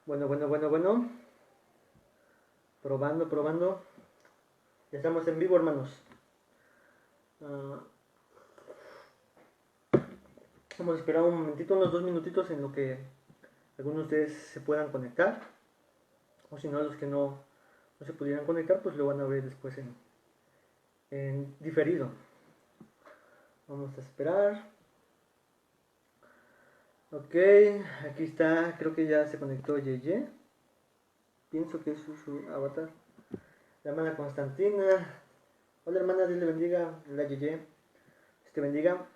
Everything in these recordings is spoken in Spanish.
Bueno. Probando. Ya estamos en vivo, hermanos. Ah, Vamos a esperar un momentito, unos 2 minutitos en lo que algunos de ustedes se puedan conectar. O si no, los que no se pudieran conectar, pues lo van a ver después en diferido. Vamos a esperar. Ok, aquí está, creo que ya se conectó Yeye. Pienso que es su avatar. La hermana Constantina. Hola hermana, Dios le bendiga. La Yeye. Dios te bendiga.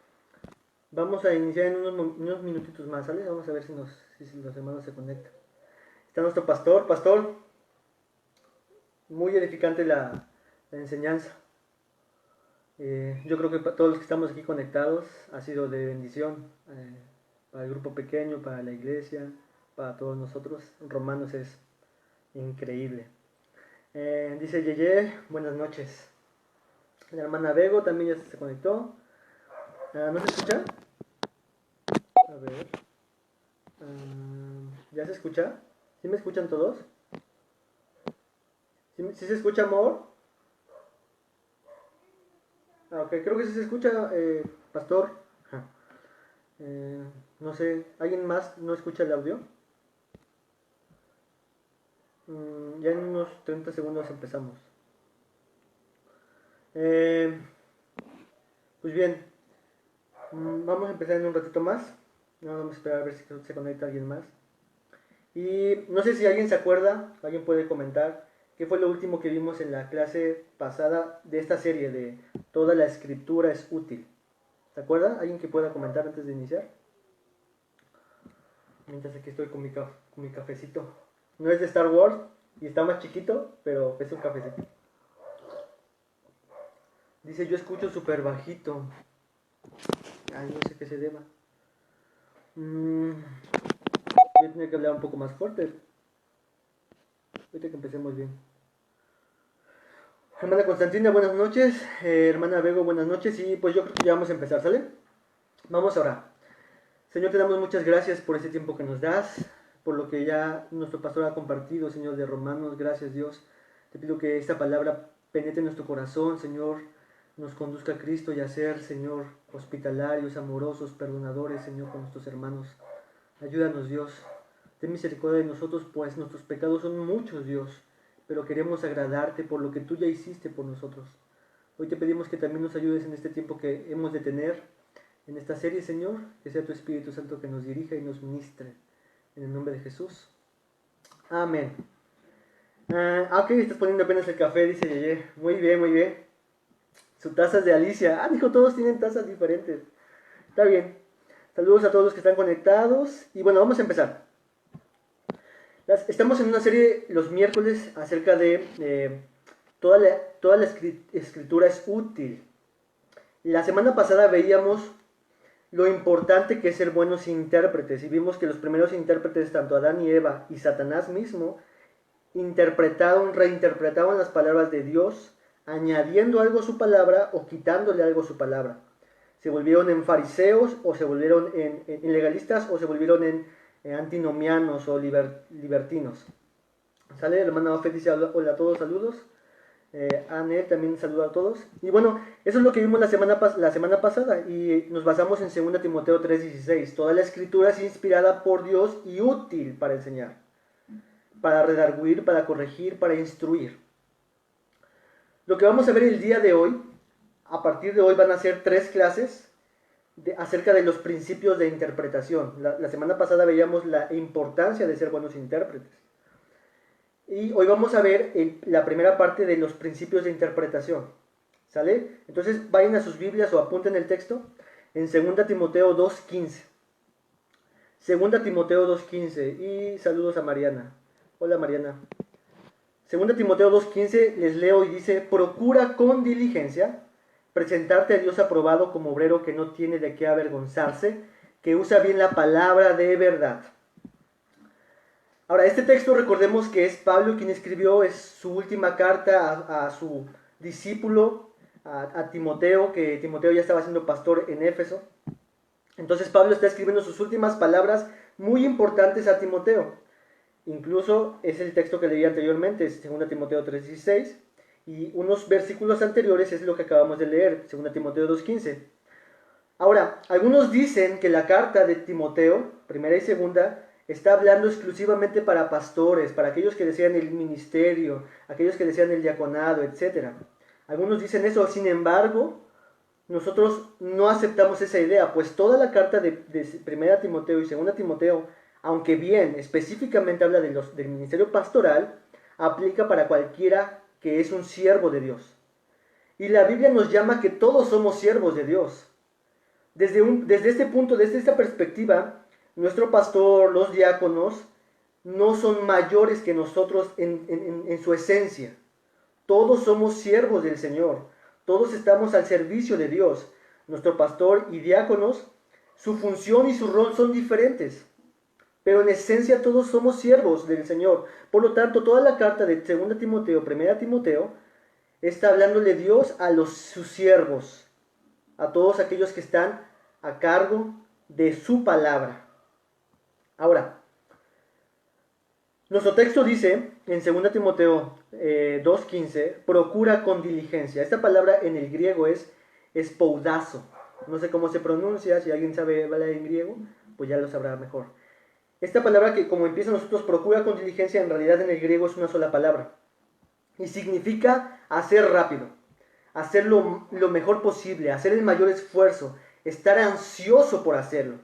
Vamos a iniciar en unos minutitos más, ¿sale? Vamos a ver si los hermanos se conectan. Está nuestro pastor. Pastor, muy edificante la enseñanza. Yo creo que para todos los que estamos aquí conectados ha sido de bendición. Para el grupo pequeño, para la iglesia, para todos nosotros. Romanos es increíble. Dice Yeye, buenas noches. La hermana Bego también ya se conectó. ¿No se escucha? A ver. ¿Ya se escucha? ¿Sí me escuchan todos? ¿Sí se escucha, amor? Ok, creo que sí se escucha, pastor. Ajá. No sé, ¿alguien más no escucha el audio? Ya en unos 30 segundos empezamos. Eh, pues bien, vamos a empezar en un ratito más. Vamos a esperar a ver si se conecta alguien más. Y no sé si alguien se acuerda, alguien puede comentar, qué fue lo último que vimos en la clase pasada de esta serie de Toda la escritura es útil. ¿Se acuerda? ¿Alguien que pueda comentar antes de iniciar? Mientras aquí estoy con mi cafecito. No es de Star Wars y está más chiquito, pero es un cafecito. Dice, yo escucho súper bajito. Ay, no sé qué se deba. Voy a tener que hablar un poco más fuerte. Ahorita que empecemos bien. Hermana Constantina, buenas noches. Hermana Bego, buenas noches. Y pues yo creo que ya vamos a empezar, ¿sale? Vamos ahora. Señor, te damos muchas gracias por este tiempo que nos das, por lo que ya nuestro pastor ha compartido, Señor, de Romanos. Gracias, Dios. Te pido que esta palabra penetre en nuestro corazón, Señor, nos conduzca a Cristo y a ser, Señor, hospitalarios, amorosos, perdonadores, Señor, con nuestros hermanos. Ayúdanos, Dios. Ten misericordia de nosotros, pues nuestros pecados son muchos, Dios, pero queremos agradarte por lo que tú ya hiciste por nosotros. Hoy te pedimos que también nos ayudes en este tiempo que hemos de tener en esta serie, Señor, que sea tu Espíritu Santo que nos dirija y nos ministre. En el nombre de Jesús. Amén. Ok, estás poniendo apenas el café, dice Yeye. Muy bien. Su taza es de Alicia. Dijo, todos tienen tazas diferentes. Está bien. Saludos a todos los que están conectados. Y bueno, vamos a empezar. Estamos en una serie los miércoles acerca de toda la escritura es útil. La semana pasada veíamos lo importante que es ser buenos intérpretes y vimos que los primeros intérpretes, tanto Adán y Eva y Satanás mismo, reinterpretaban las palabras de Dios, añadiendo algo a su palabra o quitándole algo a su palabra. Se volvieron en fariseos o se volvieron en legalistas o se volvieron en antinomianos o libertinos. ¿Sale? La hermana Ofe dice hola a todos, saludos. Anne también saluda a todos. Y bueno, eso es lo que vimos la semana pasada y nos basamos en 2 Timoteo 3:16. Toda la escritura es inspirada por Dios y útil para enseñar, para redarguir, para corregir, para instruir. Lo que vamos a ver el día de hoy, a partir de hoy van a ser 3 clases acerca de los principios de interpretación. La semana pasada veíamos la importancia de ser buenos intérpretes. Y hoy vamos a ver la primera parte de los principios de interpretación. ¿Sale? Entonces vayan a sus Biblias o apunten el texto en 2 Timoteo 2:15. 2 Timoteo 2:15. Y saludos a Mariana. Hola Mariana. 2 Timoteo 2:15 les leo y dice, procura con diligencia presentarte a Dios aprobado como obrero que no tiene de qué avergonzarse, que usa bien la palabra de verdad. Ahora, este texto recordemos que es Pablo quien escribió, es su última carta a su discípulo, a Timoteo, que Timoteo ya estaba siendo pastor en Éfeso. Entonces Pablo está escribiendo sus últimas palabras muy importantes a Timoteo. Incluso es el texto que leí anteriormente, es 2 Timoteo 3:16, y unos versículos anteriores es lo que acabamos de leer, 2 Timoteo 2:15. Ahora, algunos dicen que la carta de Timoteo, primera y segunda, está hablando exclusivamente para pastores, para aquellos que desean el ministerio, aquellos que desean el diaconado, etc. Algunos dicen eso, sin embargo, nosotros no aceptamos esa idea, pues toda la carta de primera Timoteo y segunda Timoteo, aunque bien específicamente habla del ministerio pastoral, aplica para cualquiera que es un siervo de Dios. Y la Biblia nos llama que todos somos siervos de Dios. Desde este punto, desde esta perspectiva, nuestro pastor, los diáconos, no son mayores que nosotros en su esencia. Todos somos siervos del Señor. Todos estamos al servicio de Dios. Nuestro pastor y diáconos, su función y su rol son diferentes. Pero en esencia todos somos siervos del Señor. Por lo tanto, toda la carta de 2 Timoteo, 1 Timoteo, está hablándole Dios a sus siervos, a todos aquellos que están a cargo de su palabra. Ahora, nuestro texto dice en 2 Timoteo 2:15, procura con diligencia. Esta palabra en el griego es espoudazo. No sé cómo se pronuncia, si alguien sabe hablar en griego, pues ya lo sabrá mejor. Esta palabra que como empieza nosotros, procura con diligencia, en realidad en el griego es una sola palabra. Y significa hacer rápido, hacer lo mejor posible, hacer el mayor esfuerzo, estar ansioso por hacerlo.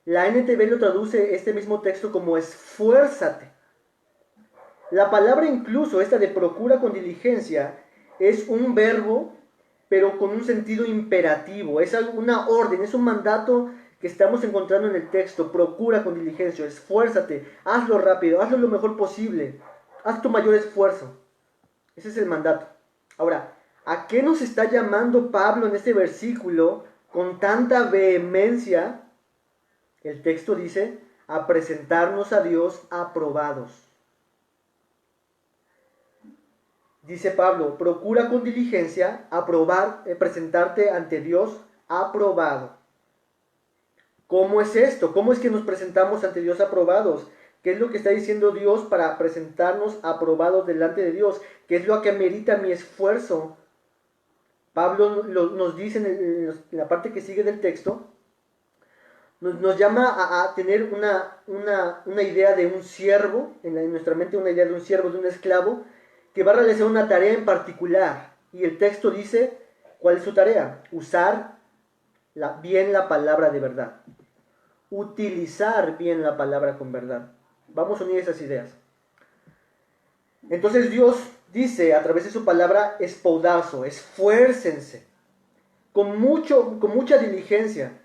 La NTV lo traduce este mismo texto como esfuérzate. La palabra incluso, esta de procura con diligencia, es un verbo, pero con un sentido imperativo. Es una orden, es un mandato que estamos encontrando en el texto. Procura con diligencia, esfuérzate, hazlo rápido, hazlo lo mejor posible, haz tu mayor esfuerzo. Ese es el mandato. Ahora, ¿a qué nos está llamando Pablo en este versículo con tanta vehemencia? El texto dice, a presentarnos a Dios aprobados. Dice Pablo, procura con diligencia presentarte ante Dios aprobado. ¿Cómo es esto? ¿Cómo es que nos presentamos ante Dios aprobados? ¿Qué es lo que está diciendo Dios para presentarnos aprobados delante de Dios? ¿Qué es lo que amerita mi esfuerzo? Pablo nos dice en la parte que sigue del texto, nos llama a tener una idea de un siervo, en nuestra mente una idea de un siervo, de un esclavo, que va a realizar una tarea en particular. Y el texto dice, ¿cuál es su tarea? Usar bien la palabra de verdad. Utilizar bien la palabra con verdad. Vamos a unir esas ideas. Entonces Dios dice a través de su palabra, espoudazo, esfuércense, con mucha diligencia,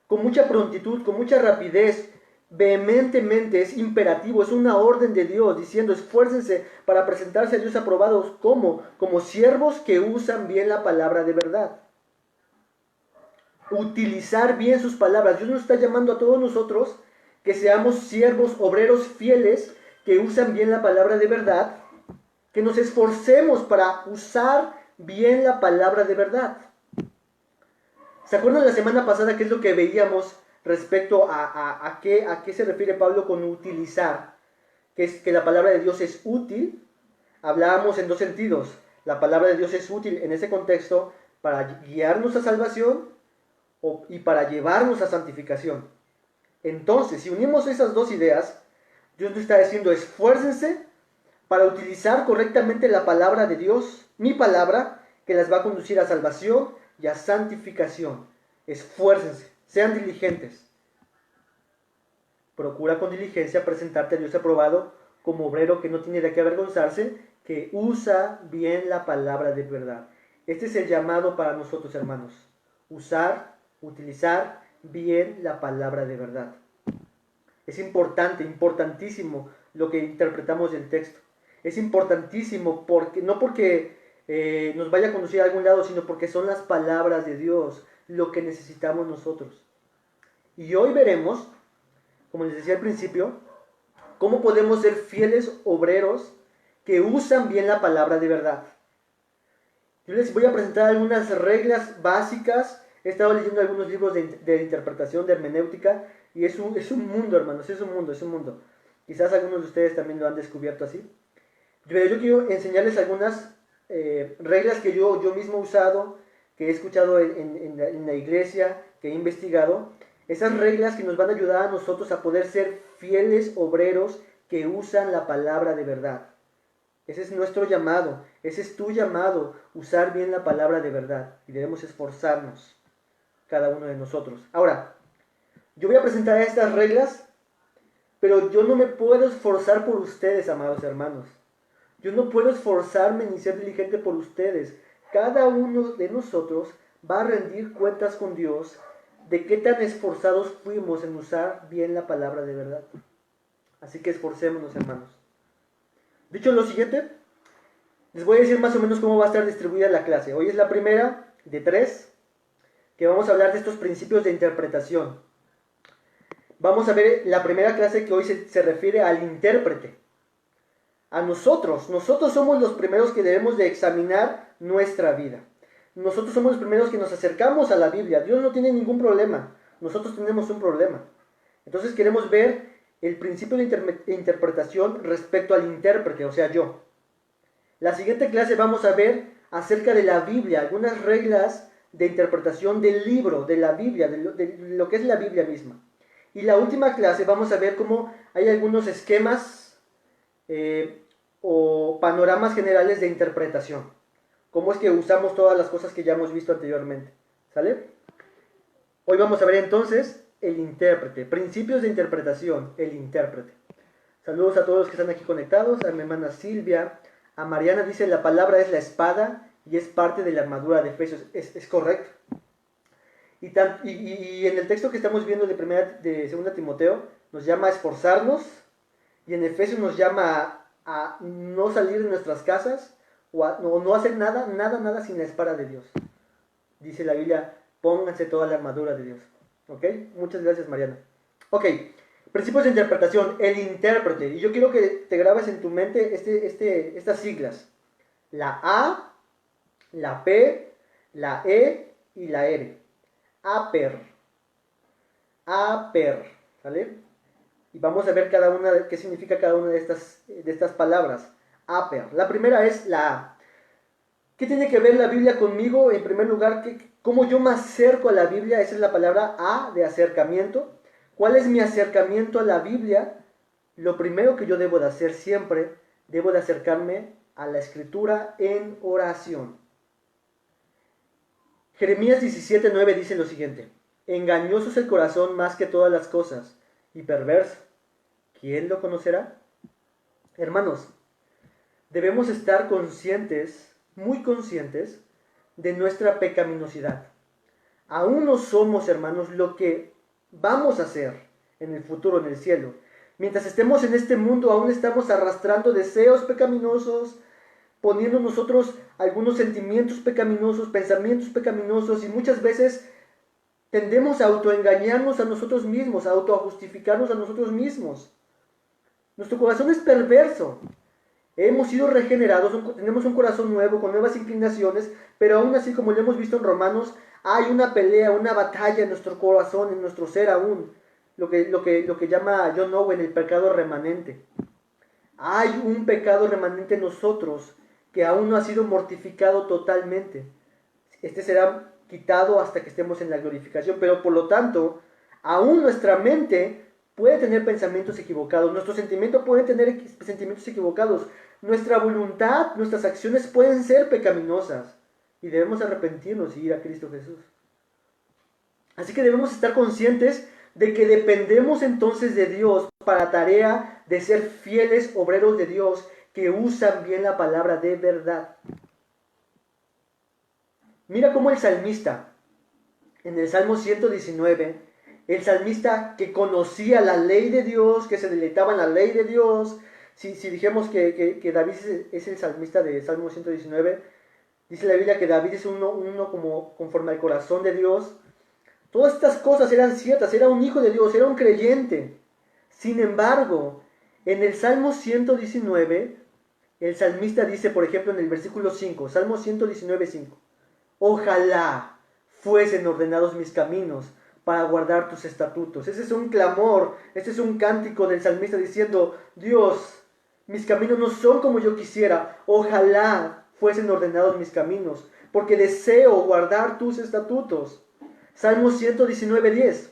con mucha prontitud, con mucha rapidez, vehementemente, es imperativo, es una orden de Dios, diciendo, esfuércense para presentarse a Dios aprobados. ¿Cómo? Como siervos que usan bien la palabra de verdad. Utilizar bien sus palabras. Dios nos está llamando a todos nosotros que seamos siervos, obreros fieles, que usan bien la palabra de verdad, que nos esforcemos para usar bien la palabra de verdad. ¿Se acuerdan la semana pasada qué es lo que veíamos respecto a qué se refiere Pablo con utilizar? Que es que la palabra de Dios es útil. Hablábamos en dos sentidos. La palabra de Dios es útil en ese contexto para guiarnos a salvación y para llevarnos a santificación. Entonces, si unimos esas dos ideas, Dios nos está diciendo, esfuércense para utilizar correctamente la palabra de Dios, mi palabra, que las va a conducir a salvación y a santificación. Esfuércense, sean diligentes. Procura con diligencia presentarte a Dios aprobado como obrero que no tiene de qué avergonzarse, que usa bien la palabra de verdad. Este es el llamado para nosotros, hermanos. Utilizar bien la palabra de verdad. Es importante, importantísimo lo que interpretamos del texto. Es importantísimo no porque nos vaya a conducir a algún lado, sino porque son las palabras de Dios lo que necesitamos nosotros. Y hoy veremos, como les decía al principio, cómo podemos ser fieles obreros que usan bien la palabra de verdad. Yo les voy a presentar algunas reglas básicas. He estado leyendo algunos libros de interpretación, de hermenéutica, y es un mundo, hermanos, es un mundo. Quizás algunos de ustedes también lo han descubierto así. Pero yo quiero enseñarles algunas reglas que yo mismo he usado, que he escuchado en la iglesia, que he investigado. Esas reglas que nos van a ayudar a nosotros a poder ser fieles obreros que usan la palabra de verdad. Ese es nuestro llamado, ese es tu llamado, usar bien la palabra de verdad. Y debemos esforzarnos, cada uno de nosotros. Ahora, yo voy a presentar estas reglas, pero yo no me puedo esforzar por ustedes, amados hermanos. Yo no puedo esforzarme ni ser diligente por ustedes. Cada uno de nosotros va a rendir cuentas con Dios de qué tan esforzados fuimos en usar bien la palabra de verdad. Así que esforcémonos, hermanos. Dicho lo siguiente, les voy a decir más o menos cómo va a estar distribuida la clase. Hoy es la primera de 3, que vamos a hablar de estos principios de interpretación. Vamos a ver la primera clase que hoy se refiere al intérprete. A nosotros somos los primeros que debemos de examinar nuestra vida. Nosotros somos los primeros que nos acercamos a la Biblia. Dios no tiene ningún problema, nosotros tenemos un problema. Entonces queremos ver el principio de interpretación respecto al intérprete, o sea, yo. La siguiente clase vamos a ver acerca de la Biblia, algunas reglas de interpretación del libro, de la Biblia, de lo que es la Biblia misma. Y la última clase vamos a ver cómo hay algunos esquemas o panoramas generales de interpretación. Cómo es que usamos todas las cosas que ya hemos visto anteriormente. ¿Sale? Hoy vamos a ver entonces el intérprete, principios de interpretación, el intérprete. Saludos a todos los que están aquí conectados, a mi hermana Silvia, a Mariana dice la palabra es la espada y es parte de la armadura de Efesios. Es correcto. Y en el texto que estamos viendo de 2 Timoteo nos llama a esforzarnos y en Efesios nos llama a no salir de nuestras casas o no hacer nada sin la espada de Dios. Dice la Biblia, pónganse toda la armadura de Dios. ¿Ok? Muchas gracias, Mariana. Ok, principios de interpretación, el intérprete. Y yo quiero que te grabes en tu mente estas siglas. La A, la P, la E y la R. Aper. ¿Vale? Y vamos a ver qué significa cada una de estas palabras. Aper. La primera es la A. ¿Qué tiene que ver la Biblia conmigo? En primer lugar, ¿cómo yo me acerco a la Biblia? Esa es la palabra A de acercamiento. ¿Cuál es mi acercamiento a la Biblia? Lo primero que yo debo de hacer siempre, debo de acercarme a la Escritura en oración. Jeremías 17:9 dice lo siguiente: engañoso es el corazón más que todas las cosas, y perverso. ¿Quién lo conocerá? Hermanos, debemos estar conscientes, muy conscientes, de nuestra pecaminosidad. Aún no somos, hermanos, lo que vamos a ser en el futuro, en el cielo. Mientras estemos en este mundo, aún estamos arrastrando deseos pecaminosos, poniendo nosotros algunos sentimientos pecaminosos, pensamientos pecaminosos, y muchas veces tendemos a autoengañarnos a nosotros mismos, a autojustificarnos a nosotros mismos. Nuestro corazón es perverso. Hemos sido regenerados, tenemos un corazón nuevo, con nuevas inclinaciones, pero aún así, como lo hemos visto en Romanos, hay una pelea, una batalla en nuestro corazón, en nuestro ser aún, lo que llama John Owen el pecado remanente. Hay un pecado remanente en nosotros que aún no ha sido mortificado totalmente. Este será quitado hasta que estemos en la glorificación, pero por lo tanto, aún nuestra mente puede tener pensamientos equivocados, nuestro sentimiento puede tener sentimientos equivocados, nuestra voluntad, nuestras acciones pueden ser pecaminosas y debemos arrepentirnos y ir a Cristo Jesús. Así que debemos estar conscientes de que dependemos entonces de Dios para la tarea de ser fieles obreros de Dios que usan bien la palabra de verdad. Mira cómo el salmista, en el Salmo 119, el salmista que conocía la ley de Dios, que se deleitaba en la ley de Dios. Si dijimos que David es el salmista de Salmo 119, dice la Biblia que David es uno como conforme al corazón de Dios. Todas estas cosas eran ciertas, era un hijo de Dios, era un creyente. Sin embargo, en el Salmo 119, el salmista dice, por ejemplo, en el versículo 5, Salmo 119:5, ojalá fuesen ordenados mis caminos para guardar tus estatutos. Ese es un clamor, ese es un cántico del salmista diciendo: Dios, mis caminos no son como yo quisiera, ojalá fuesen ordenados mis caminos, porque deseo guardar tus estatutos. Salmo 119:10.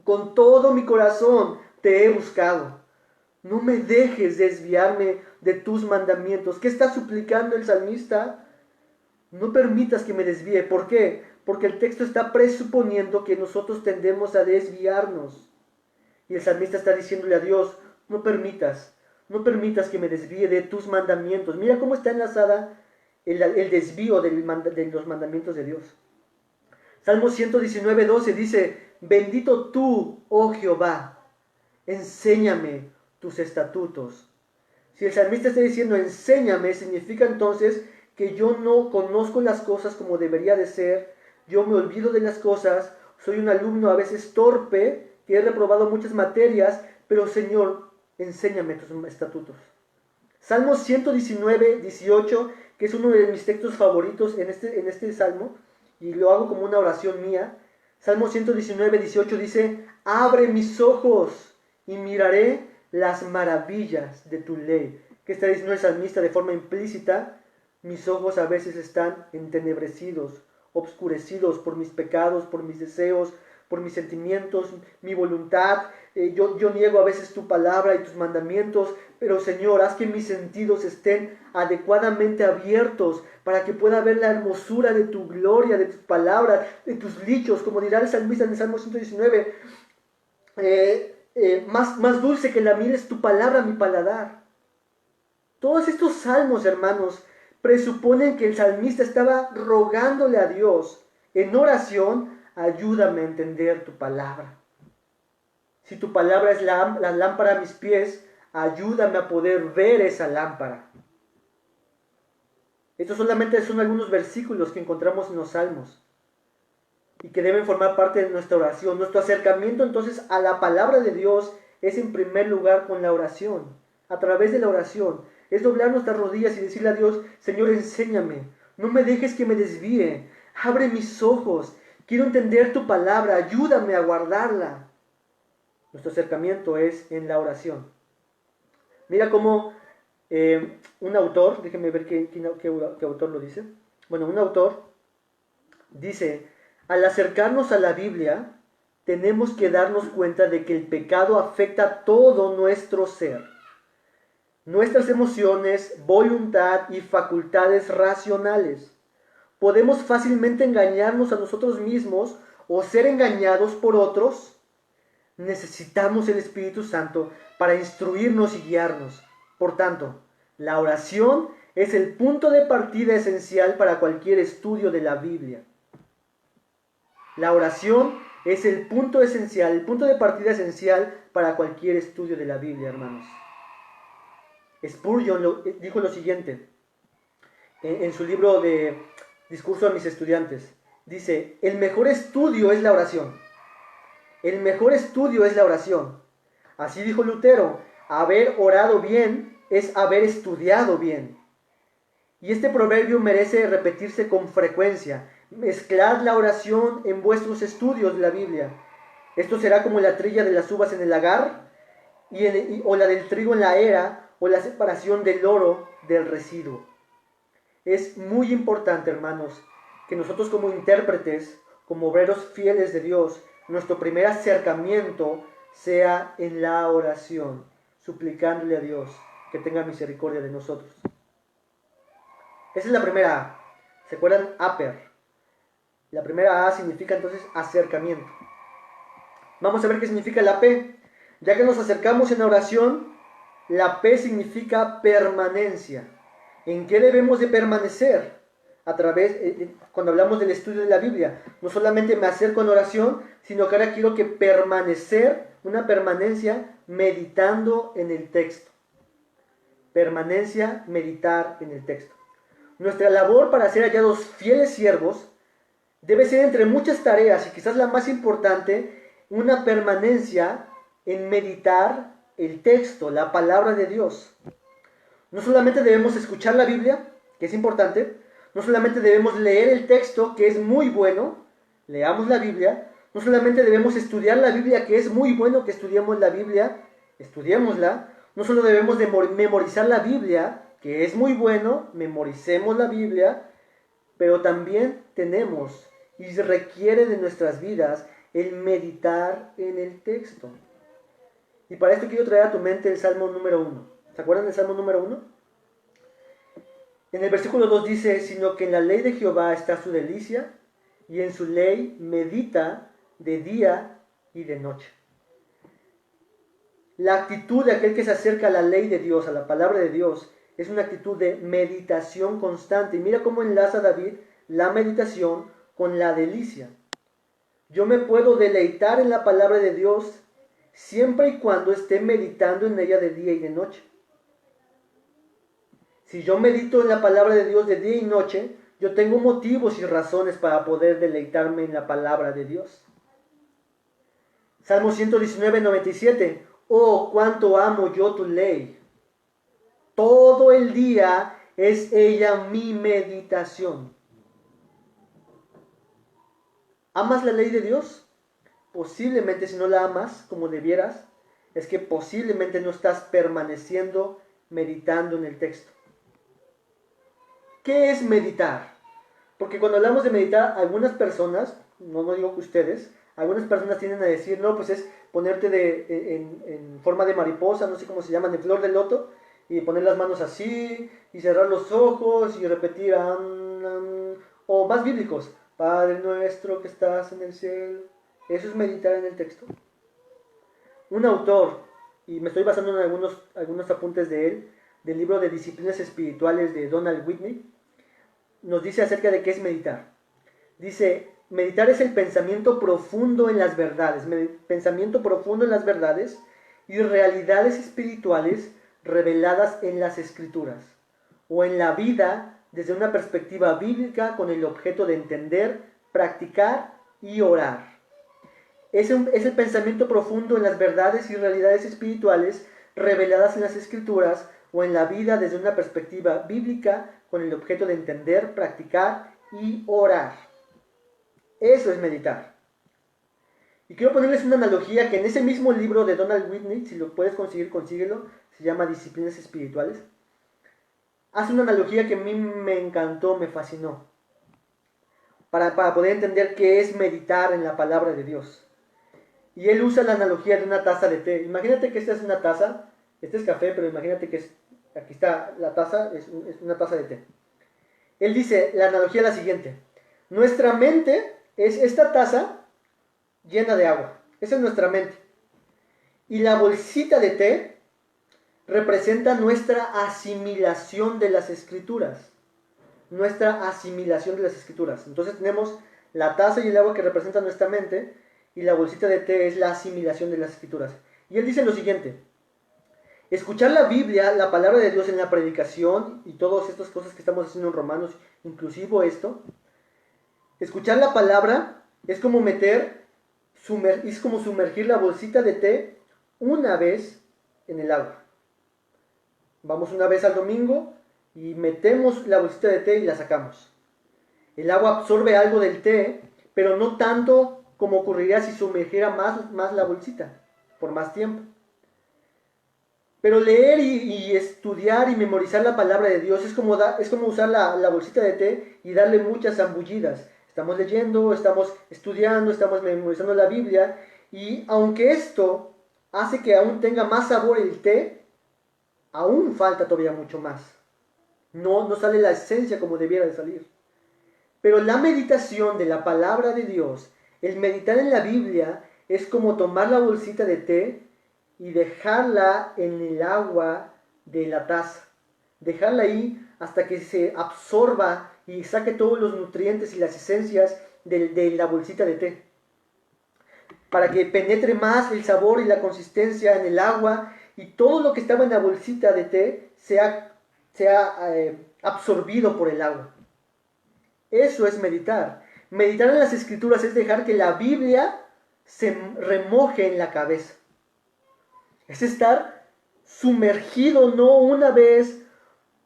Con todo mi corazón te he buscado. No me dejes desviarme de tus mandamientos. ¿Qué está suplicando el salmista? No permitas que me desvíe. ¿Por qué? Porque el texto está presuponiendo que nosotros tendemos a desviarnos. Y el salmista está diciéndole a Dios: no permitas que me desvíe de tus mandamientos. Mira cómo está enlazada el desvío de los mandamientos de Dios. Salmo 119:12 dice: bendito tú, oh Jehová, enséñame tus estatutos. Si el salmista está diciendo enséñame, significa entonces que yo no conozco las cosas como debería de ser, yo me olvido de las cosas, soy un alumno a veces torpe, que he reprobado muchas materias, pero Señor, enséñame tus estatutos. Salmo 119:18, que es uno de mis textos favoritos en este salmo, y lo hago como una oración mía. Salmo 119:18 dice: abre mis ojos y miraré las maravillas de tu ley. ¿Qué está diciendo el salmista de forma implícita? Mis ojos a veces están entenebrecidos, obscurecidos por mis pecados, por mis deseos, por mis sentimientos, mi voluntad. Yo niego a veces tu palabra y tus mandamientos, pero Señor, haz que mis sentidos estén adecuadamente abiertos para que pueda ver la hermosura de tu gloria, de tus palabras, de tus dichos, como dirá el salmista en el Salmo 119. Más dulce que la miel es tu palabra, mi paladar. Todos estos salmos, hermanos, presuponen que el salmista estaba rogándole a Dios en oración: ayúdame a entender tu palabra. Si tu palabra es la lámpara a mis pies, ayúdame a poder ver esa lámpara. Estos solamente son algunos versículos que encontramos en los salmos y que deben formar parte de nuestra oración. Nuestro acercamiento entonces a la palabra de Dios es en primer lugar con la oración. A través de la oración es doblar nuestras rodillas y decirle a Dios: Señor, enséñame, no me dejes que me desvíe, abre mis ojos, quiero entender tu palabra, ayúdame a guardarla. Nuestro acercamiento es en la oración. Mira cómo un autor, déjenme ver qué autor lo dice. Bueno, un autor dice: al acercarnos a la Biblia, tenemos que darnos cuenta de que el pecado afecta todo nuestro ser, nuestras emociones, voluntad y facultades racionales. Podemos fácilmente engañarnos a nosotros mismos o ser engañados por otros. Necesitamos el Espíritu Santo para instruirnos y guiarnos. Por tanto, la oración es el punto de partida esencial para cualquier estudio de la Biblia. La oración es el punto esencial, el punto de partida esencial para cualquier estudio de la Biblia, hermanos. Spurgeon dijo lo siguiente en su libro de Discurso a mis estudiantes. Dice: el mejor estudio es la oración. El mejor estudio es la oración. Así dijo Lutero: haber orado bien es haber estudiado bien. Y este proverbio merece repetirse con frecuencia. Mezclad la oración en vuestros estudios de la Biblia. Esto será como la trilla de las uvas en el lagar, o la del trigo en la era, o la separación del oro del residuo. Es muy importante, hermanos, que nosotros como intérpretes, como obreros fieles de Dios, nuestro primer acercamiento sea en la oración, suplicándole a Dios que tenga misericordia de nosotros. Esa es la primera A. ¿Se acuerdan? Aper. La primera A significa entonces acercamiento. Vamos a ver qué significa la P. Ya que nos acercamos en la oración, la P significa permanencia. ¿En qué debemos de permanecer? Cuando hablamos del estudio de la Biblia, no solamente me acerco en oración, sino que ahora quiero que permanecer, una permanencia meditando en el texto. Permanencia, meditar en el texto. Nuestra labor para ser hallados fieles siervos debe ser, entre muchas tareas, y quizás la más importante, una permanencia en meditar el texto, la palabra de Dios. No solamente debemos escuchar la Biblia, que es importante, no solamente debemos leer el texto, que es muy bueno, leamos la Biblia, No solamente debemos estudiar la Biblia, que es muy bueno que estudiemos la Biblia, estudiémosla. No solo debemos de memorizar la Biblia, que es muy bueno, memoricemos la Biblia, pero también tenemos y requiere de nuestras vidas el meditar en el texto. Y para esto quiero traer a tu mente el Salmo número 1. ¿Se acuerdan del Salmo número 1? En el versículo 2 dice, sino que en la ley de Jehová está su delicia, y en su ley medita de día y de noche. La actitud de aquel que se acerca a la ley de Dios, a la palabra de Dios, es una actitud de meditación constante. Y mira cómo enlaza David la meditación con la delicia. Yo me puedo deleitar en la palabra de Dios siempre y cuando esté meditando en ella de día y de noche. Si yo medito en la palabra de Dios de día y noche, yo tengo motivos y razones para poder deleitarme en la palabra de Dios. Salmo 119, 97. Oh, cuánto amo yo tu ley. Todo el día es ella mi meditación. ¿Amas la ley de Dios? Posiblemente si no la amas como debieras, es que posiblemente no estás permaneciendo meditando en el texto. ¿Qué es meditar? Porque cuando hablamos de meditar, algunas personas, no digo que ustedes, algunas personas tienden a decir, no, pues es ponerte en forma de mariposa, no sé cómo se llaman, en flor de loto, y poner las manos así, y cerrar los ojos, y repetir, o más bíblicos, Padre nuestro que estás en el cielo. Eso es meditar en el texto. Un autor, y me estoy basando en algunos apuntes de él, del libro de Disciplinas Espirituales de Donald Whitney, nos dice acerca de qué es meditar. Dice, meditar es el pensamiento profundo en las verdades, pensamiento profundo en las verdades y realidades espirituales reveladas en las Escrituras, o en la vida desde una perspectiva bíblica con el objeto de entender, practicar y orar. Es el pensamiento profundo en las verdades y realidades espirituales reveladas en las Escrituras o en la vida desde una perspectiva bíblica con el objeto de entender, practicar y orar. Eso es meditar. Y quiero ponerles una analogía que en ese mismo libro de Donald Whitney, si lo puedes conseguir, consíguelo, se llama Disciplinas Espirituales. Hace una analogía que a mí me encantó, me fascinó, para poder entender qué es meditar en la palabra de Dios. Y él usa la analogía de una taza de té. Imagínate que esta es una taza, este es café, pero imagínate que aquí está la taza, es una taza de té. Él dice, la analogía es la siguiente: nuestra mente es esta taza llena de agua, esa es nuestra mente. Y la bolsita de té representa nuestra asimilación de las Escrituras. Nuestra asimilación de las Escrituras. Entonces tenemos la taza y el agua que representan nuestra mente, y la bolsita de té es la asimilación de las Escrituras. Y él dice lo siguiente: escuchar la Biblia, la palabra de Dios en la predicación y todas estas cosas que estamos haciendo en Romanos, inclusive esto, escuchar la palabra es como sumergir la bolsita de té una vez en el agua. Vamos una vez al domingo y metemos la bolsita de té y la sacamos. El agua absorbe algo del té, pero no tanto como ocurriría si sumergiera más la bolsita, por más tiempo. Pero leer y estudiar y memorizar la palabra de Dios es como usar la bolsita de té y darle muchas zambullidas. Estamos leyendo, estamos estudiando, estamos memorizando la Biblia, y aunque esto hace que aún tenga más sabor el té, aún falta todavía mucho más. No sale la esencia como debiera de salir. Pero la meditación de la palabra de Dios, el meditar en la Biblia, es como tomar la bolsita de té y dejarla en el agua de la taza. Dejarla ahí hasta que se absorba y saque todos los nutrientes y las esencias de la bolsita de té. Para que penetre más el sabor y la consistencia en el agua, y todo lo que estaba en la bolsita de té sea absorbido por el agua. Eso es meditar. Meditar en las Escrituras es dejar que la Biblia se remoje en la cabeza. Es estar sumergido no una vez,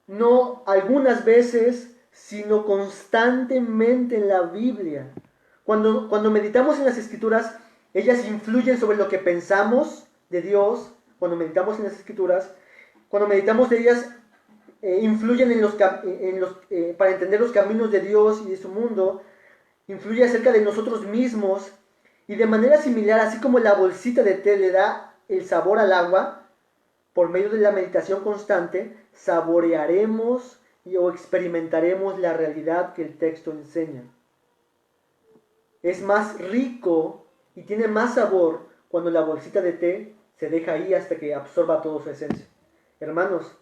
no algunas veces, sino constantemente en la Biblia. Cuando meditamos en las Escrituras, ellas influyen sobre lo que pensamos de Dios. Cuando meditamos en las Escrituras, cuando meditamos de ellas, influyen para entender los caminos de Dios y de su mundo, influye acerca de nosotros mismos, y de manera similar, así como la bolsita de té le da el sabor al agua, por medio de la meditación constante, saborearemos o experimentaremos la realidad que el texto enseña. Es más rico y tiene más sabor cuando la bolsita de té se deja ahí hasta que absorba toda su esencia. Hermanos,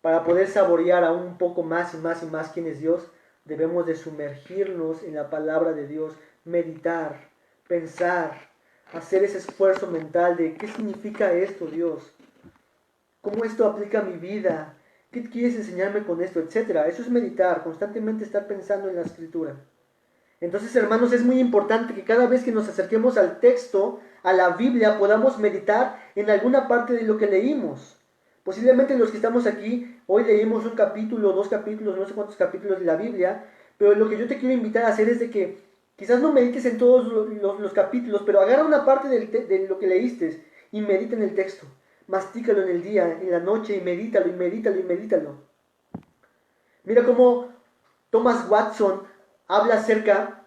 para poder saborear aún un poco más y más y más quién es Dios, debemos de sumergirnos en la palabra de Dios, meditar, pensar, hacer ese esfuerzo mental de qué significa esto, Dios, cómo esto aplica a mi vida, qué quieres enseñarme con esto, etcétera. Eso es meditar, constantemente estar pensando en la Escritura. Entonces, hermanos, es muy importante que cada vez que nos acerquemos al texto, a la Biblia, podamos meditar en alguna parte de lo que leímos. Posiblemente los que estamos aquí, hoy leímos un capítulo, 2 capítulos, no sé cuántos capítulos de la Biblia, pero lo que yo te quiero invitar a hacer es de que quizás no medites en todos los capítulos, pero agarra una parte de lo que leíste y medita en el texto. Mastícalo en el día, en la noche, y medítalo, y medítalo, y medítalo. Mira cómo Thomas Watson habla acerca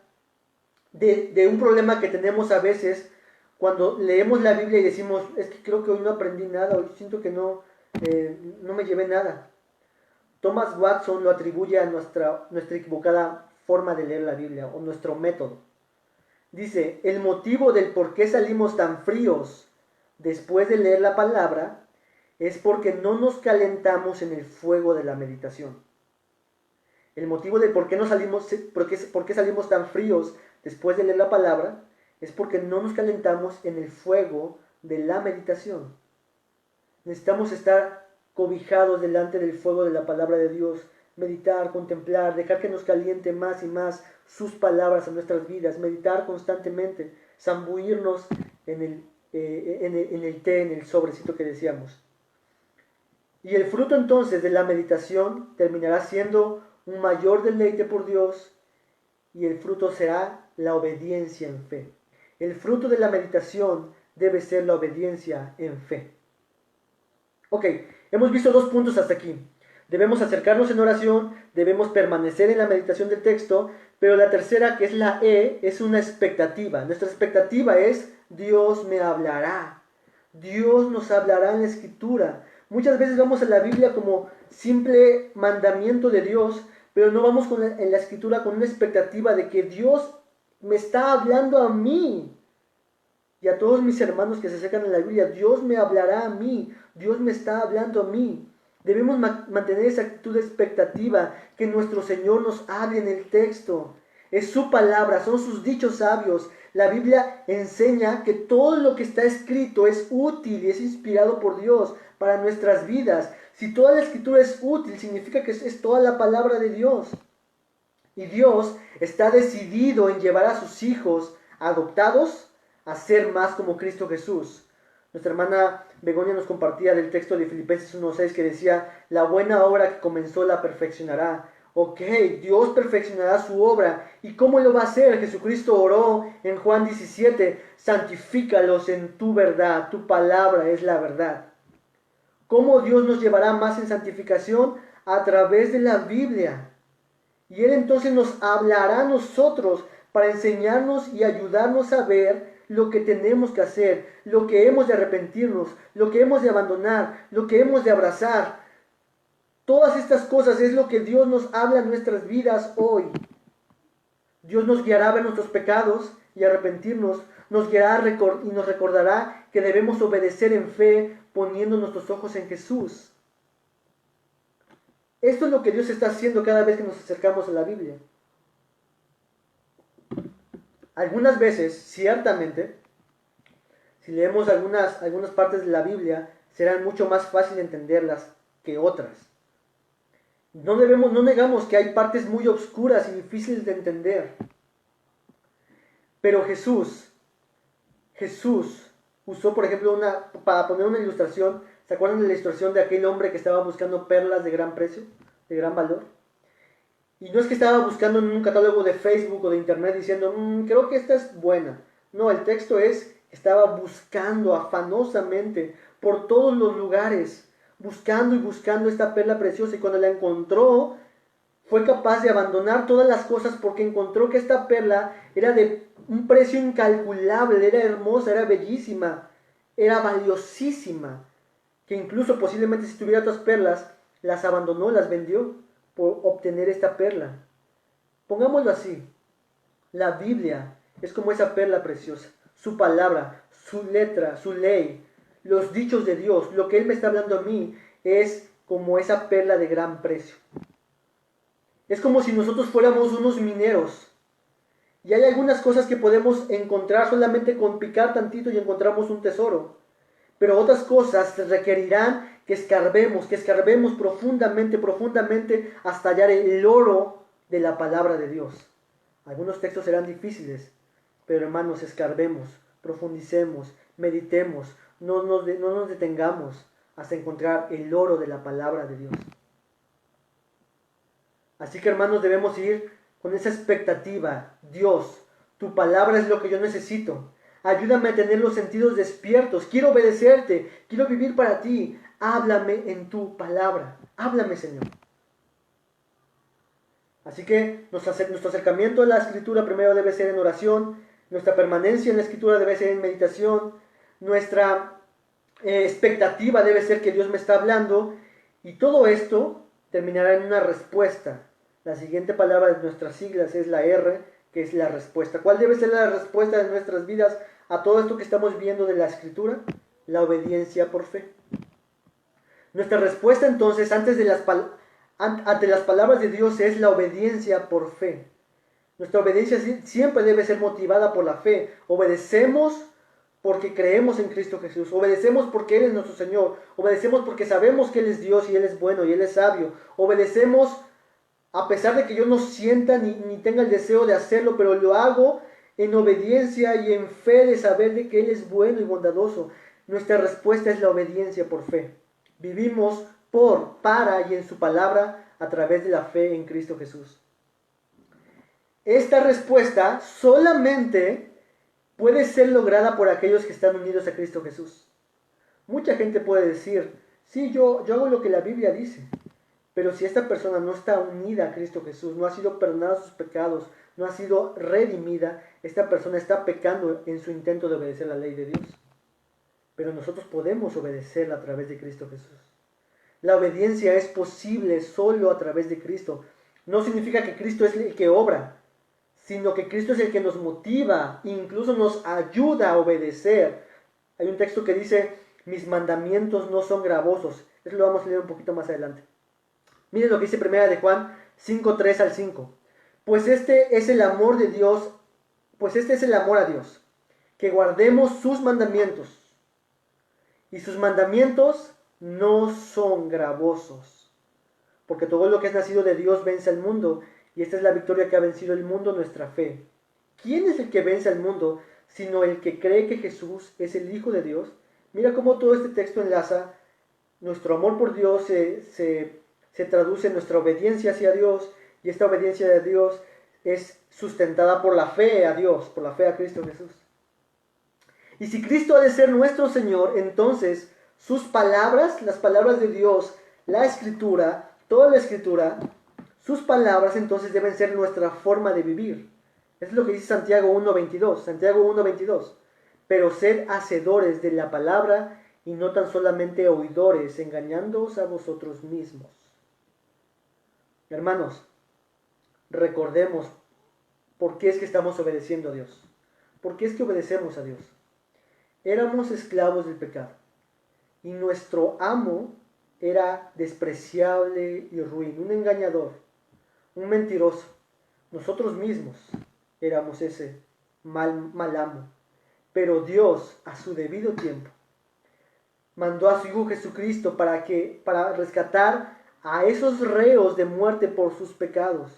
de un problema que tenemos a veces cuando leemos la Biblia y decimos, es que creo que hoy no aprendí nada, hoy siento que no me llevé nada. Thomas Watson lo atribuye a nuestra equivocada forma de leer la Biblia, o nuestro método. Dice, el motivo del por qué salimos tan fríos después de leer la palabra es porque no nos calentamos en el fuego de la meditación. El motivo de por qué salimos tan fríos después de leer la palabra es porque no nos calentamos en el fuego de la meditación. Necesitamos estar cobijados delante del fuego de la palabra de Dios, meditar, contemplar, dejar que nos caliente más y más sus palabras en nuestras vidas, meditar constantemente, zambuirnos en el té, en el sobrecito que decíamos. Y el fruto entonces de la meditación terminará siendo un mayor deleite por Dios, y el fruto será la obediencia en fe. El fruto de la meditación debe ser la obediencia en fe. Ok, hemos visto 2 puntos hasta aquí. Debemos acercarnos en oración, debemos permanecer en la meditación del texto, pero la tercera, que es la E, es una expectativa. Nuestra expectativa es, Dios me hablará. Dios nos hablará en la Escritura. Muchas veces vamos a la Biblia como simple mandamiento de Dios, pero no vamos en la Escritura con una expectativa de que Dios me está hablando a mí. Y a todos mis hermanos que se acercan a la Biblia, Dios me hablará a mí, Dios me está hablando a mí. Debemos mantener esa actitud de expectativa, que nuestro Señor nos hable en el texto. Es su palabra, son sus dichos sabios. La Biblia enseña que todo lo que está escrito es útil y es inspirado por Dios para nuestras vidas. Si toda la Escritura es útil, significa que es toda la palabra de Dios. Y Dios está decidido en llevar a sus hijos adoptados a ser más como Cristo Jesús. Nuestra hermana Begonia nos compartía del texto de Filipenses 1:6 que decía, la buena obra que comenzó la perfeccionará. Ok, Dios perfeccionará su obra. ¿Y cómo lo va a hacer? Jesucristo oró en Juan 17, santifícalos en tu verdad, tu palabra es la verdad. ¿Cómo Dios nos llevará más en santificación? A través de la Biblia. Y Él entonces nos hablará a nosotros para enseñarnos y ayudarnos a ver lo que tenemos que hacer, lo que hemos de arrepentirnos, lo que hemos de abandonar, lo que hemos de abrazar. Todas estas cosas es lo que Dios nos habla en nuestras vidas hoy. Dios nos guiará a ver nuestros pecados y arrepentirnos, nos guiará y nos recordará que debemos obedecer en fe poniendo nuestros ojos en Jesús. Esto es lo que Dios está haciendo cada vez que nos acercamos a la Biblia. Algunas veces, ciertamente, si leemos algunas partes de la Biblia, serán mucho más fácil de entenderlas que otras. No negamos que hay partes muy oscuras y difíciles de entender. Pero Jesús usó, por ejemplo, para poner una ilustración, ¿se acuerdan de la ilustración de aquel hombre que estaba buscando perlas de gran precio, de gran valor? Y no es que estaba buscando en un catálogo de Facebook o de internet diciendo, creo que esta es buena. No, el texto es, estaba buscando afanosamente por todos los lugares, buscando y buscando esta perla preciosa. Y cuando la encontró, fue capaz de abandonar todas las cosas porque encontró que esta perla era de un precio incalculable, era hermosa, era bellísima, era valiosísima, que incluso posiblemente si tuviera otras perlas, las abandonó, las vendió por obtener esta perla. Pongámoslo así, la Biblia es como esa perla preciosa, su palabra, su letra, su ley, los dichos de Dios, lo que Él me está hablando a mí es como esa perla de gran precio. Es como si nosotros fuéramos unos mineros y hay algunas cosas que podemos encontrar solamente con picar tantito y encontramos un tesoro. Pero otras cosas requerirán que escarbemos profundamente, profundamente hasta hallar el oro de la palabra de Dios. Algunos textos serán difíciles, pero hermanos, escarbemos, profundicemos, meditemos, no nos detengamos hasta encontrar el oro de la palabra de Dios. Así que hermanos, debemos ir con esa expectativa. Dios, tu palabra es lo que yo necesito. Ayúdame a tener los sentidos despiertos. Quiero obedecerte. Quiero vivir para ti. Háblame en tu palabra. Háblame, Señor. Así que nuestro acercamiento a la Escritura primero debe ser en oración. Nuestra permanencia en la Escritura debe ser en meditación. Nuestra expectativa debe ser que Dios me está hablando. Y todo esto terminará en una respuesta. La siguiente palabra de nuestras siglas es la R, que es la respuesta. ¿Cuál debe ser la respuesta de nuestras vidas a todo esto que estamos viendo de la Escritura? La obediencia por fe. Nuestra respuesta entonces ante las palabras de Dios es la obediencia por fe. Nuestra obediencia siempre debe ser motivada por la fe. Obedecemos porque creemos en Cristo Jesús. Obedecemos porque Él es nuestro Señor. Obedecemos porque sabemos que Él es Dios y Él es bueno y Él es sabio. Obedecemos a pesar de que yo no sienta ni tenga el deseo de hacerlo, pero lo hago en obediencia y en fe de saber de que Él es bueno y bondadoso. Nuestra respuesta es la obediencia por fe. Vivimos para y en su palabra a través de la fe en Cristo Jesús. Esta respuesta solamente puede ser lograda por aquellos que están unidos a Cristo Jesús. Mucha gente puede decir, sí, yo hago lo que la Biblia dice. Pero si esta persona no está unida a Cristo Jesús, no ha sido perdonada sus pecados, no ha sido redimida, esta persona está pecando en su intento de obedecer la ley de Dios. Pero nosotros podemos obedecerla a través de Cristo Jesús. La obediencia es posible solo a través de Cristo. No significa que Cristo es el que obra, sino que Cristo es el que nos motiva, incluso nos ayuda a obedecer. Hay un texto que dice, mis mandamientos no son gravosos. Eso lo vamos a leer un poquito más adelante. Miren lo que dice 1 de Juan 5:3 al 5. Pues este es el amor de Dios, pues este es el amor a Dios, que guardemos sus mandamientos. Y sus mandamientos no son gravosos, porque todo lo que es nacido de Dios vence al mundo, y esta es la victoria que ha vencido el mundo, nuestra fe. ¿Quién es el que vence al mundo, sino el que cree que Jesús es el Hijo de Dios? Mira cómo todo este texto enlaza. Nuestro amor por Dios se traduce en nuestra obediencia hacia Dios, y esta obediencia de Dios es sustentada por la fe a Dios, por la fe a Cristo Jesús. Y si Cristo ha de ser nuestro Señor, entonces sus palabras, las palabras de Dios, la Escritura, toda la Escritura, sus palabras entonces deben ser nuestra forma de vivir. Es lo que dice Santiago 1:22. Santiago 1:22. Pero sed hacedores de la palabra y no tan solamente oidores, engañándoos a vosotros mismos. Hermanos, recordemos por qué es que estamos obedeciendo a Dios. ¿Por qué es que obedecemos a Dios? Éramos esclavos del pecado y nuestro amo era despreciable y ruin, un engañador, un mentiroso. Nosotros mismos éramos ese mal amo. Pero Dios, a su debido tiempo, mandó a su Hijo Jesucristo para rescatar a esos reos de muerte por sus pecados.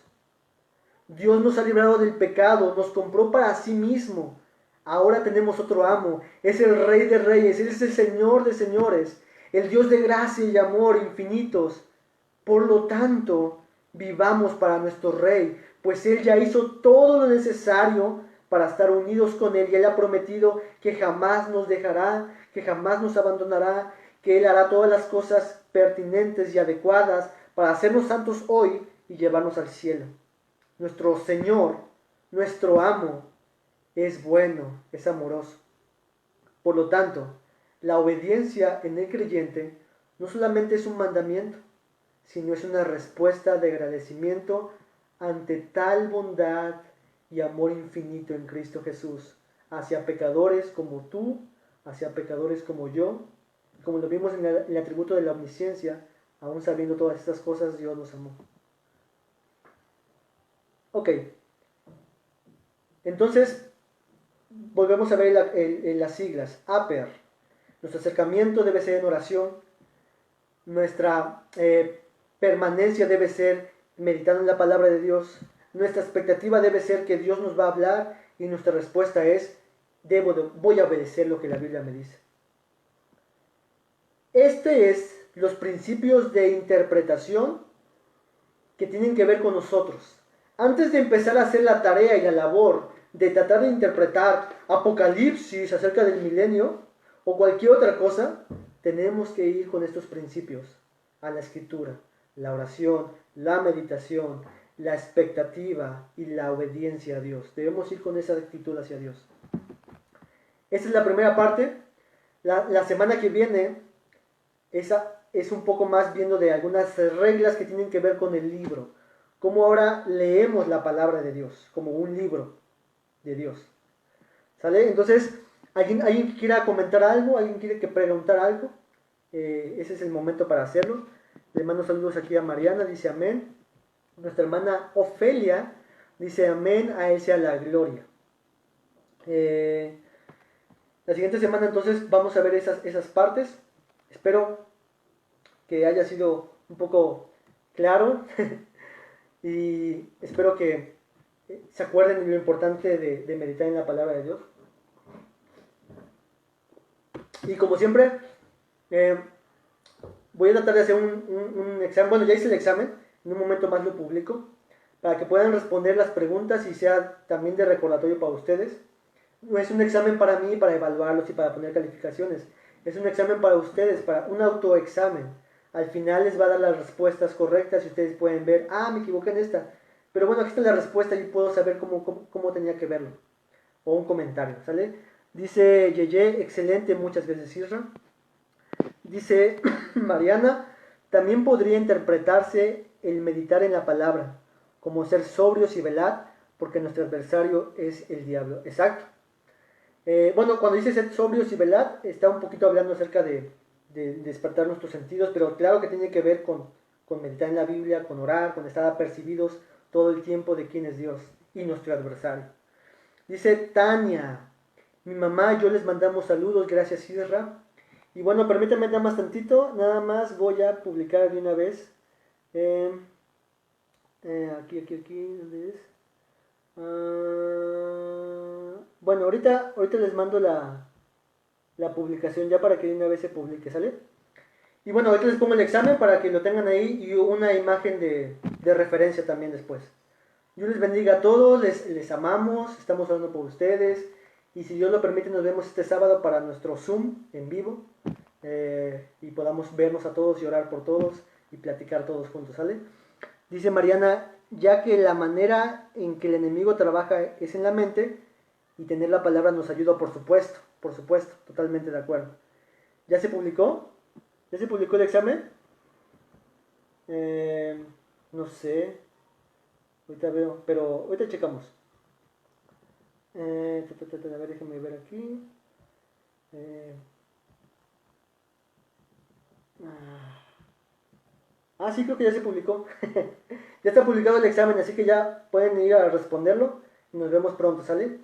Dios nos ha librado del pecado, nos compró para sí mismo. Ahora tenemos otro amo, es el Rey de Reyes, Él es el Señor de Señores, el Dios de gracia y amor infinitos. Por lo tanto, vivamos para nuestro Rey, pues Él ya hizo todo lo necesario para estar unidos con Él y Él ha prometido que jamás nos dejará, que jamás nos abandonará, que Él hará todas las cosas pertinentes y adecuadas para hacernos santos hoy y llevarnos al cielo. Nuestro Señor, nuestro amo, es bueno, es amoroso. Por lo tanto, la obediencia en el creyente no solamente es un mandamiento, sino es una respuesta de agradecimiento ante tal bondad y amor infinito en Cristo Jesús, hacia pecadores como tú, hacia pecadores como yo, como lo vimos en el atributo de la omnisciencia, aún sabiendo todas estas cosas, Dios nos amó. Ok, entonces volvemos a ver las siglas. APER. Nuestro acercamiento debe ser en oración. Nuestra permanencia debe ser meditando en la palabra de Dios. Nuestra expectativa debe ser que Dios nos va a hablar y nuestra respuesta es, voy a obedecer lo que la Biblia me dice. Este es los principios de interpretación que tienen que ver con nosotros. Antes de empezar a hacer la tarea y la labor de tratar de interpretar Apocalipsis acerca del milenio o cualquier otra cosa, tenemos que ir con estos principios a la escritura, la oración, la meditación, la expectativa y la obediencia a Dios. Debemos ir con esa actitud hacia Dios. Esta es la primera parte. La semana que viene, esa es un poco más viendo de algunas reglas que tienen que ver con el libro. Cómo ahora leemos la palabra de Dios, como un libro de Dios. ¿Sale? Entonces, ¿alguien quiera comentar algo? ¿Alguien quiere que preguntar algo? Ese es el momento para hacerlo. Le mando saludos aquí a Mariana, dice amén. Nuestra hermana Ofelia dice amén, a Él sea la gloria. La siguiente semana entonces vamos a ver esas partes. Espero que haya sido un poco claro y espero que se acuerden de lo importante de meditar en la palabra de Dios. Y como siempre, voy a tratar de hacer un examen. Bueno, ya hice el examen, en un momento más lo publico, para que puedan responder las preguntas y sea también de recordatorio para ustedes. No es un examen para mí, para evaluarlos y para poner calificaciones. Es un examen para ustedes, para un autoexamen. Al final les va a dar las respuestas correctas y ustedes pueden ver, me equivoqué en esta. Pero bueno, aquí está la respuesta y puedo saber cómo tenía que verlo. O un comentario, ¿sale? Dice Yeye, excelente, muchas gracias Isra. Dice Mariana, también podría interpretarse el meditar en la palabra, como ser sobrios y velad, porque nuestro adversario es el diablo. Exacto. Bueno, cuando dice ser sobrios y velad, está un poquito hablando acerca de despertar nuestros sentidos, pero claro que tiene que ver con meditar en la Biblia, con orar, con estar apercibidos todo el tiempo de quién es Dios y nuestro adversario. Dice Tania, mi mamá y yo les mandamos saludos, gracias Isra. Y bueno, permítanme nada más tantito, nada más voy a publicar de una vez. Aquí, ¿dónde es? Bueno, ahorita les mando la publicación ya para que de una vez se publique, ¿sale? Y bueno, ahorita les pongo el examen para que lo tengan ahí y una imagen de referencia también después. Dios les bendiga a todos, les amamos, estamos orando por ustedes. Y si Dios lo permite, nos vemos este sábado para nuestro Zoom en vivo. Y podamos vernos a todos y orar por todos y platicar todos juntos, ¿sale? Dice Mariana, ya que la manera en que el enemigo trabaja es en la mente, y tener la palabra nos ayuda, por supuesto, totalmente de acuerdo. ¿Ya se publicó? ¿Ya se publicó el examen? No sé. Ahorita veo, pero ahorita checamos. A ver, déjenme ver aquí. Sí, creo que ya se publicó. Ya está publicado el examen, así que ya pueden ir a responderlo. Y nos vemos pronto, ¿sale?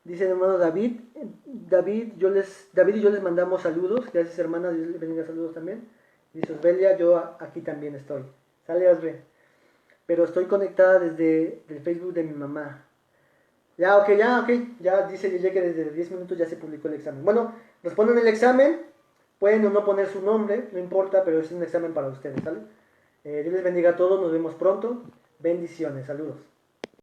Dice el hermano David. David y yo les mandamos saludos. Gracias, hermana. Dios les bendiga, saludos también. Dice Osbelia, yo aquí también estoy. Sale, Osbe. Pero estoy conectada desde el Facebook de mi mamá. Ya, ok. Ya dice Yeye que desde 10 minutos ya se publicó el examen. Bueno, responden el examen. Pueden o no poner su nombre, no importa, pero es un examen para ustedes, ¿sale? Dios les bendiga a todos, nos vemos pronto. Bendiciones, saludos.